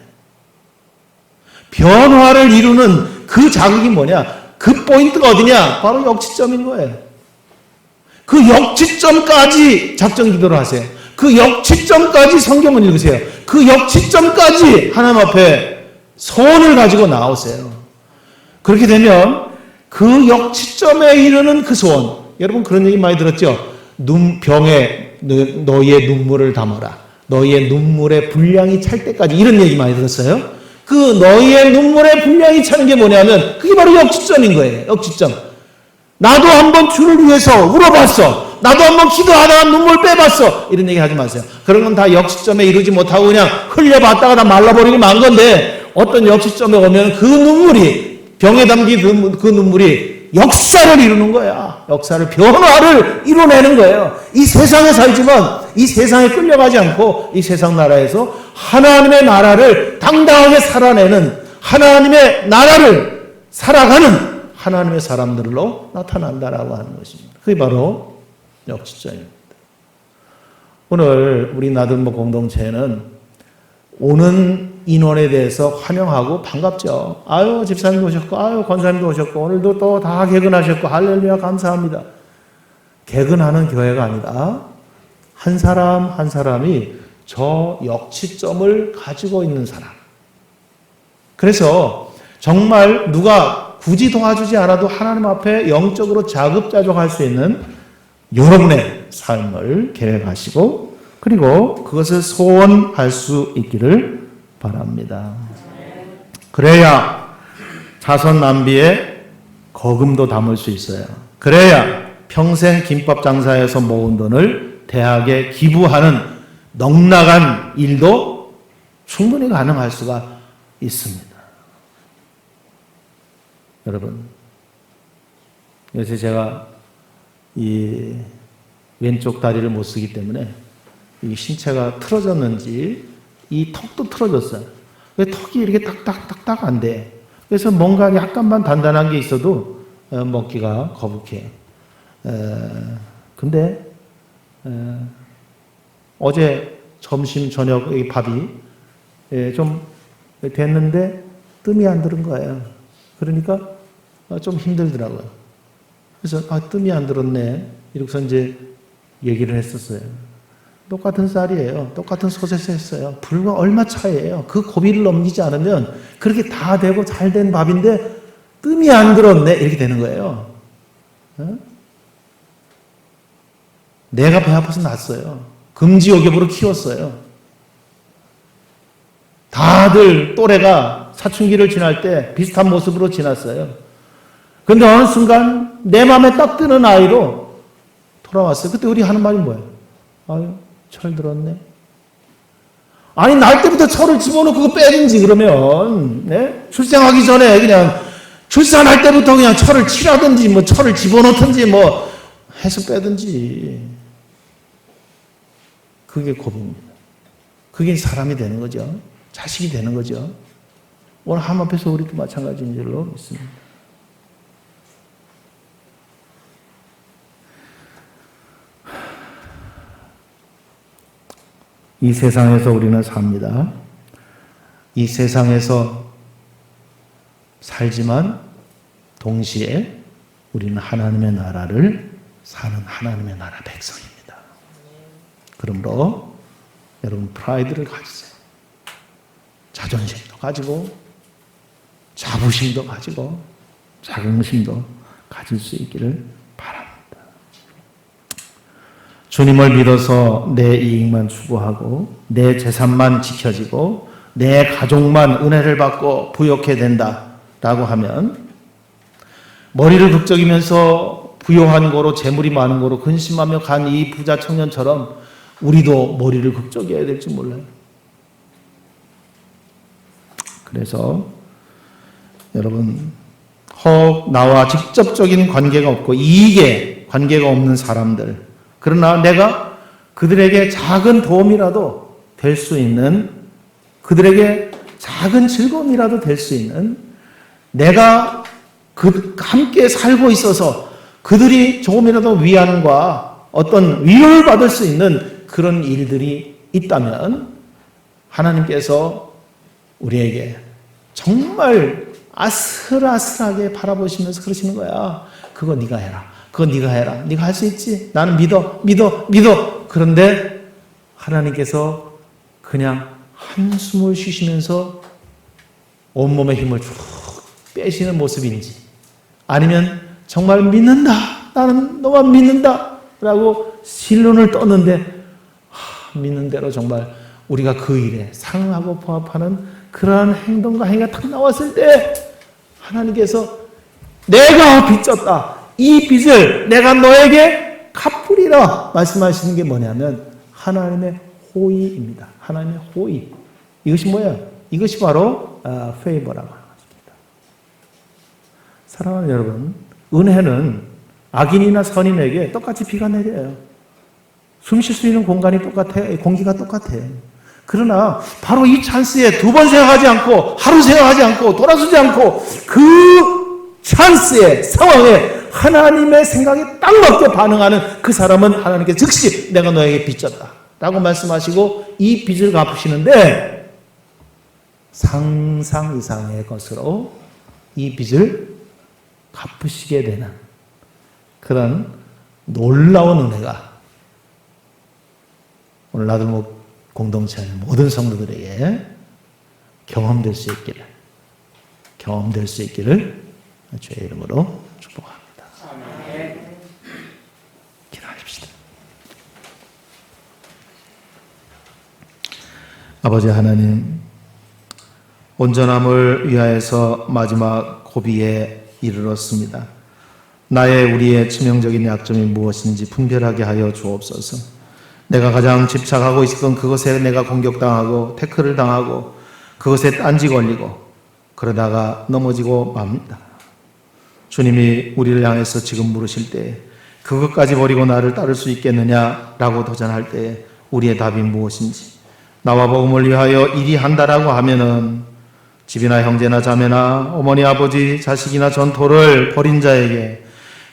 변화를 이루는 그 자극이 뭐냐? 그 포인트가 어디냐? 바로 역지점인 거예요. 그 역지점까지 작정 기도를 하세요. 그 역지점까지 성경을 읽으세요. 그 역지점까지 하나님 앞에 소원을 가지고 나오세요. 그렇게 되면 그 역치점에 이르는 그 소원. 여러분 그런 얘기 많이 들었죠? 병에 너희의 눈물을 담아라. 너희의 눈물의 분량이 찰 때까지, 이런 얘기 많이 들었어요? 그 너희의 눈물의 분량이 차는 게 뭐냐면 그게 바로 역치점인 거예요. 역치점. 나도 한번 주를 위해서 울어봤어. 나도 한번 기도하다가 눈물 빼봤어. 이런 얘기 하지 마세요. 그런 건 다 역치점에 이루지 못하고 그냥 흘려봤다가 다 말라버리고 만 건데, 어떤 역치점에 오면 그 눈물이, 병에 담긴 그 눈물이 역사를 이루는 거야. 역사를, 변화를 이뤄내는 거예요. 이 세상에 살지만 이 세상에 끌려가지 않고 이 세상 나라에서 하나님의 나라를 당당하게 살아내는, 하나님의 나라를 살아가는 하나님의 사람들로 나타난다라고 하는 것입니다. 그게 바로 역치점입니다. 오늘 우리 나들모 공동체는 오는 인원에 대해서 환영하고 반갑죠. 아유, 집사님도 오셨고, 아유, 권사님도 오셨고, 오늘도 또 다 개근하셨고, 할렐루야, 감사합니다. 개근하는 교회가 아니라 한 사람 한 사람이 저 역치점을 가지고 있는 사람. 그래서 정말 누가 굳이 도와주지 않아도 하나님 앞에 영적으로 자급자족할 수 있는 여러분의 삶을 계획하시고, 그리고 그것을 소원할 수 있기를 바랍니다. 그래야 자선 낭비에 거금도 담을 수 있어요. 그래야 평생 김밥 장사에서 모은 돈을 대학에 기부하는 넉넉한 일도 충분히 가능할 수가 있습니다. 여러분, 요새 제가 이 왼쪽 다리를 못 쓰기 때문에 이 신체가 틀어졌는지 이 턱도 틀어졌어요. 턱이 이렇게 딱딱딱딱 안 돼. 그래서 뭔가 약간만 단단한 게 있어도 먹기가 거북해. 근데 어제 점심 저녁 이 밥이 좀 됐는데 뜸이 안 들은 거예요. 그러니까 좀 힘들더라고요. 그래서 뜸이 안 들었네. 이러고서 이제 얘기를 했었어요. 똑같은 쌀이에요. 똑같은 솥에서 했어요. 불과 얼마 차이예요. 그 고비를 넘기지 않으면 그렇게 다 되고 잘 된 밥인데 뜸이 안 들었네. 이렇게 되는 거예요. 내가 배 아파서 났어요. 금지옥엽으로 키웠어요. 다들 또래가 사춘기를 지날 때 비슷한 모습으로 지났어요. 그런데 어느 순간 내 마음에 딱 드는 아이로 돌아왔어요. 그때 우리 하는 말이 뭐예요? 아유, 철 들었네. 아니, 날 때부터 철을 집어넣고 그거 빼든지, 그러면, 네? 출생하기 전에 그냥, 출산할 때부터 그냥 철을 칠하든지, 뭐 철을 집어넣든지, 뭐 해서 빼든지. 그게 고비입니다. 그게 사람이 되는 거죠. 자식이 되는 거죠. 오늘 하나님 앞에서 우리도 마찬가지인 줄로 믿습니다. 이 세상에서 우리는 삽니다. 이 세상에서 살지만 동시에 우리는 하나님의 나라를 사는 하나님의 나라 백성입니다. 그러므로 여러분 프라이드를 가지세요. 자존심도 가지고 자부심도 가지고 자긍심도 가질 수 있기를 바랍니다. 주님을 믿어서 내 이익만 추구하고 내 재산만 지켜지고 내 가족만 은혜를 받고 부욕해야 된다라고 하면 머리를 극적이면서 부요한 거로 재물이 많은 거로 근심하며 간 이 부자 청년처럼 우리도 머리를 극적여야 될지 몰라요. 그래서 여러분, 혹 나와 직접적인 관계가 없고 이익에 관계가 없는 사람들, 그러나 내가 그들에게 작은 도움이라도 될 수 있는, 그들에게 작은 즐거움이라도 될 수 있는, 내가 함께 살고 있어서 그들이 조금이라도 위안과 어떤 위로를 받을 수 있는 그런 일들이 있다면 하나님께서 우리에게 정말 아슬아슬하게 바라보시면서 그러시는 거야. 그거 네가 해라. 그거 네가 해라. 네가 할 수 있지. 나는 믿어. 그런데 하나님께서 그냥 한숨을 쉬시면서 온몸의 힘을 쭉 빼시는 모습인지, 아니면 정말 믿는다, 나는 너만 믿는다 라고 신론을 떴는데 믿는 대로 정말 우리가 그 일에 상응하고 부합하는 그러한 행동과 행위가 탁 나왔을 때 하나님께서 내가 빚졌다, 이 빚을 내가 너에게 갚으리라 말씀하시는 게 뭐냐면 하나님의 호의입니다. 하나님의 호의. 이것이 뭐야? 이것이 바로 페이버라고 하는 것입니다. 사랑하는 여러분, 은혜는 악인이나 선인에게 똑같이 비가 내려요. 숨 쉴 수 있는 공간이 똑같아, 공기가 똑같아요. 그러나 바로 이 찬스에 두 번 생각하지 않고, 하루 생각하지 않고, 돌아서지 않고, 그 찬스에, 상황에 하나님의 생각에 딱 맞게 반응하는 그 사람은 하나님께 즉시 내가 너에게 빚졌다 라고 말씀하시고 이 빚을 갚으시는데, 상상 이상의 것으로 이 빚을 갚으시게 되는 그런 놀라운 은혜가 오늘 나들목 공동체의 모든 성도들에게 경험될 수 있기를 주의 이름으로 축복합니다. 기도하십시다. 아버지 하나님, 온전함을 위하여서 마지막 고비에 이르렀습니다. 우리의 치명적인 약점이 무엇인지 분별하게 하여 주옵소서. 내가 가장 집착하고 있었던 그것에 내가 공격당하고 태클을 당하고 그것에 딴지 걸리고 그러다가 넘어지고 맙니다. 주님이 우리를 향해서 지금 물으실 때 그것까지 버리고 나를 따를 수 있겠느냐라고 도전할 때 우리의 답이 무엇인지, 나와 복음을 위하여 일이 한다라고 하면은 집이나 형제나 자매나 어머니 아버지 자식이나 전토를 벌인 자에게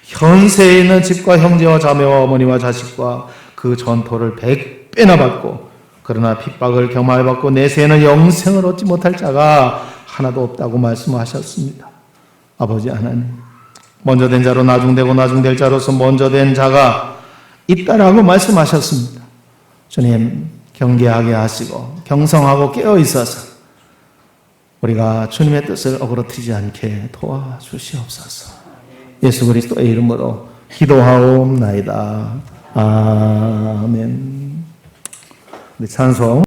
현세에 있는 집과 형제와 자매와 어머니와 자식과 그 전토를 100배나 받고, 그러나 핍박을 겸하여받고 내세에는 영생을 얻지 못할 자가 하나도 없다고 말씀하셨습니다. 아버지 하나님, 먼저 된 자로 나중되고 나중될 자로서 먼저 된 자가 있다라고 말씀하셨습니다. 주님, 경계하게 하시고 경성하고 깨어 있어서 우리가 주님의 뜻을 어그러뜨리지 않게 도와주시옵소서. 예수 그리스도의 이름으로 기도하옵나이다. 아멘. 우리 찬송